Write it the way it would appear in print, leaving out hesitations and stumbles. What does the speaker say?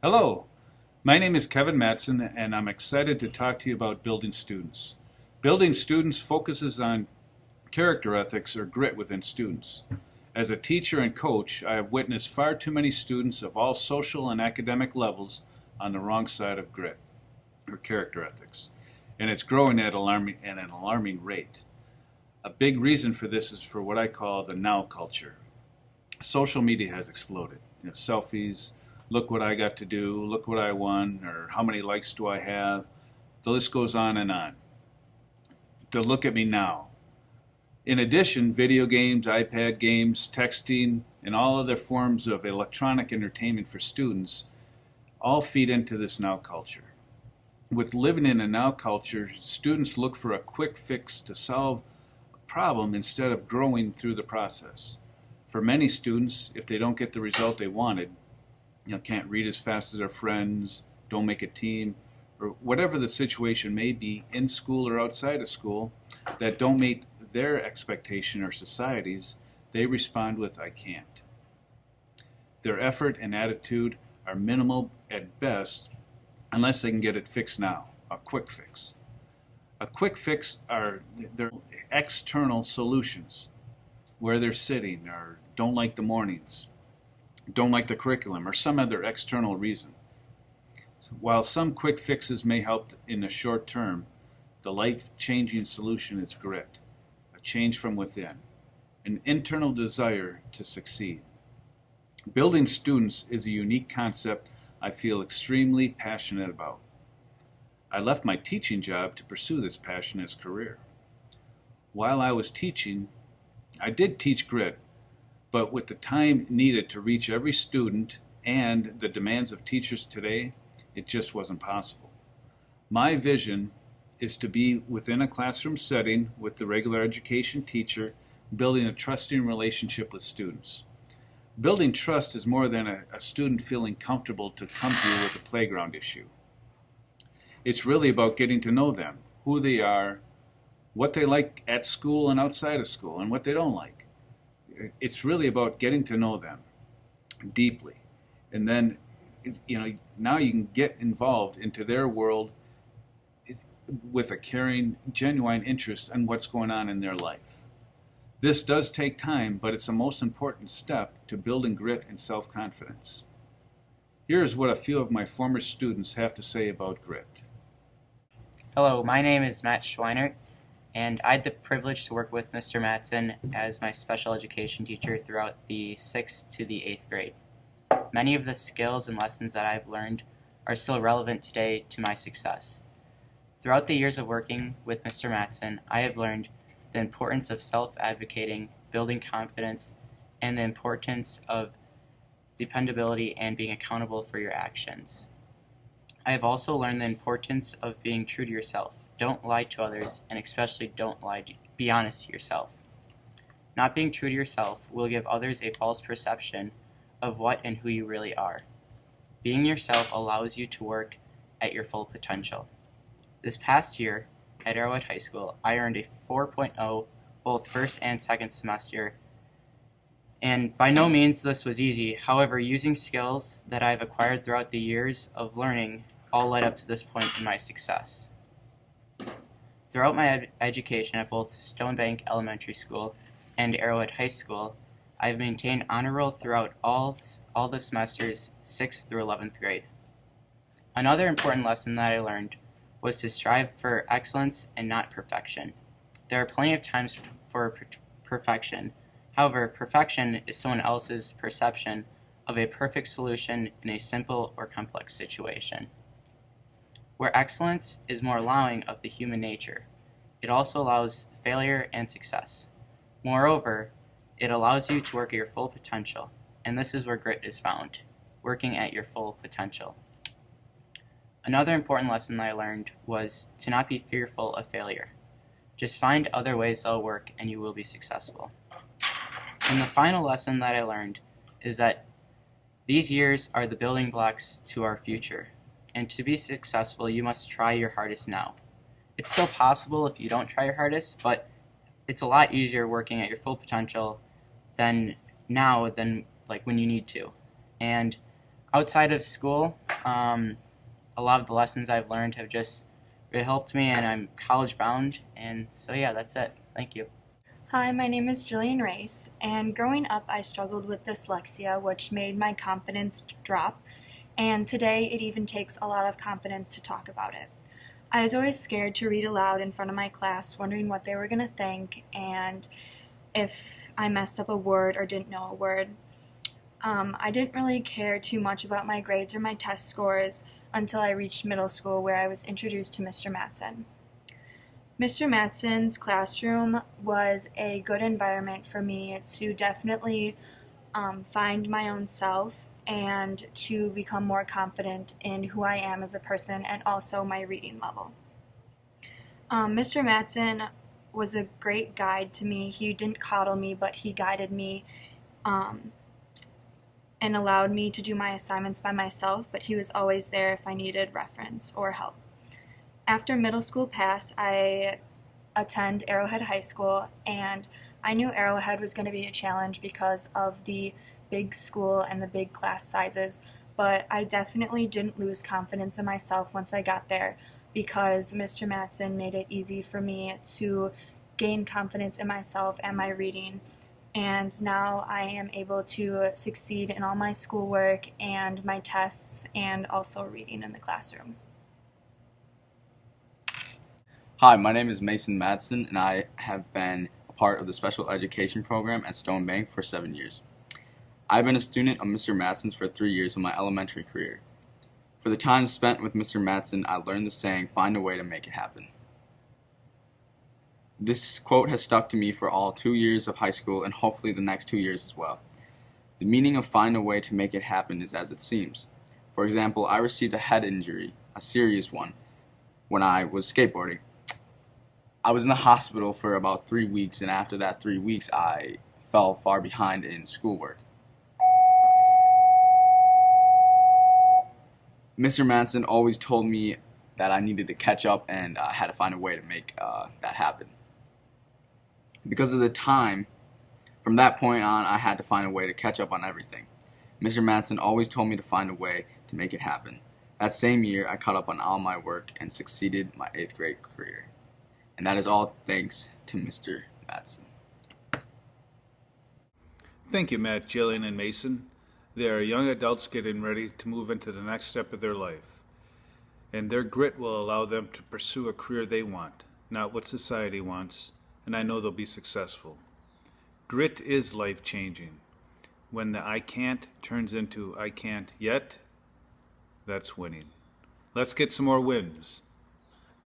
Hello, my name is Kevin Matson, and I'm excited to talk to you about building students. Building students focuses on character ethics or grit within students. As a teacher and coach, I have witnessed far too many students of all social and academic levels on the wrong side of grit or character ethics, and it's growing at an alarming rate. A big reason for this is for what I call the now culture. Social media has exploded. Selfies, look what I got to do, look what I won, or how many likes do I have. The list goes on and on. To look at me now. In addition, video games, iPad games, texting, and all other forms of electronic entertainment for students all feed into this now culture. With living in a now culture, students look for a quick fix to solve a problem instead of growing through the process. For many students, if they don't get the result they wanted, can't read as fast as their friends, don't make a team, or whatever the situation may be in school or outside of school that don't meet their expectation or society's, they respond with, "I can't." Their effort and attitude are minimal at best unless they can get it fixed now, a quick fix. A quick fix are their external solutions, where they're sitting, or don't like the mornings, don't like the curriculum, or some other external reason. So while some quick fixes may help in the short term, the life-changing solution is grit, a change from within, an internal desire to succeed. Building students is a unique concept I feel extremely passionate about. I left my teaching job to pursue this passion as a career. While I was teaching, I did teach grit, but with the time needed to reach every student and the demands of teachers today, it just wasn't possible. My vision is to be within a classroom setting with the regular education teacher, building a trusting relationship with students. Building trust is more than a student feeling comfortable to come to you with a playground issue. It's really about getting to know them, who they are, what they like at school and outside of school, and what they don't like. It's really about getting to know them deeply. And then, now you can get involved into their world with a caring, genuine interest in what's going on in their life. This does take time, but it's the most important step to building grit and self-confidence. Here is what a few of my former students have to say about grit. Hello, my name is Matt Schweinert, and I had the privilege to work with Mr. Matson as my special education teacher throughout the 6th to the 8th grade. Many of the skills and lessons that I've learned are still relevant today to my success. Throughout the years of working with Mr. Matson, I have learned the importance of self-advocating, building confidence, and the importance of dependability and being accountable for your actions. I have also learned the importance of being true to yourself. Don't lie to others, and especially be honest to yourself. Not being true to yourself will give others a false perception of what and who you really are. Being yourself allows you to work at your full potential. This past year at Arrowhead High School, I earned a 4.0 both first and second semester, and by no means this was easy. However, using skills that I've acquired throughout the years of learning all led up to this point in my success. Throughout my education at both Stonebank Elementary School and Arrowhead High School, I've maintained honor roll throughout all the semesters 6th through 11th grade. Another important lesson that I learned was to strive for excellence and not perfection. There are plenty of times for perfection. However, perfection is someone else's perception of a perfect solution in a simple or complex situation. Where excellence is more allowing of the human nature, it also allows failure and success. Moreover, it allows you to work at your full potential, and this is where grit is found, working at your full potential. Another important lesson that I learned was to not be fearful of failure. Just find other ways that'll work and you will be successful. And the final lesson that I learned is that these years are the building blocks to our future. And to be successful, you must try your hardest now. It's still possible if you don't try your hardest, but it's a lot easier working at your full potential than when you need to. And outside of school, a lot of the lessons I've learned have just really helped me, and I'm college bound. And so, yeah, that's it. Thank you. Hi, my name is Jillian Race, and growing up I struggled with dyslexia, which made my confidence drop, and today it even takes a lot of confidence to talk about it. I was always scared to read aloud in front of my class, wondering what they were going to think and if I messed up a word or didn't know a word. I didn't really care too much about my grades or my test scores until I reached middle school, where I was introduced to Mr. Matson. Mr. Matson's classroom was a good environment for me to definitely find my own self and to become more confident in who I am as a person and also my reading level. Mr. Matson was a great guide to me. He didn't coddle me, but he guided me and allowed me to do my assignments by myself, but he was always there if I needed reference or help. After middle school passed, I attend Arrowhead High School, and I knew Arrowhead was going to be a challenge because of the big school and the big class sizes, but I definitely didn't lose confidence in myself once I got there because Mr. Matson made it easy for me to gain confidence in myself and my reading. And now I am able to succeed in all my schoolwork and my tests and also reading in the classroom. Hi, my name is Mason Madsen, and I have been a part of the special education program at Stone Bank for 7 years. I've been a student of Mr. Madsen's for 3 years of my elementary career. For the time spent with Mr. Madsen, I learned the saying, "Find a way to make it happen." This quote has stuck to me for all 2 years of high school and hopefully the next 2 years as well. The meaning of find a way to make it happen is as it seems. For example, I received a head injury, a serious one, when I was skateboarding. I was in the hospital for about 3 weeks, and after that 3 weeks, I fell far behind in schoolwork. Mr. Manson always told me that I needed to catch up and I had to find a way to make that happen. Because of the time, from that point on, I had to find a way to catch up on everything. Mr. Manson always told me to find a way to make it happen. That same year, I caught up on all my work and succeeded my 8th grade career. And that is all thanks to Mr. Matson. Thank you, Matt, Jillian, and Mason. They are young adults getting ready to move into the next step of their life. And their grit will allow them to pursue a career they want, not what society wants, and I know they'll be successful. Grit is life-changing. When the I can't turns into I can't yet, that's winning. Let's get some more wins.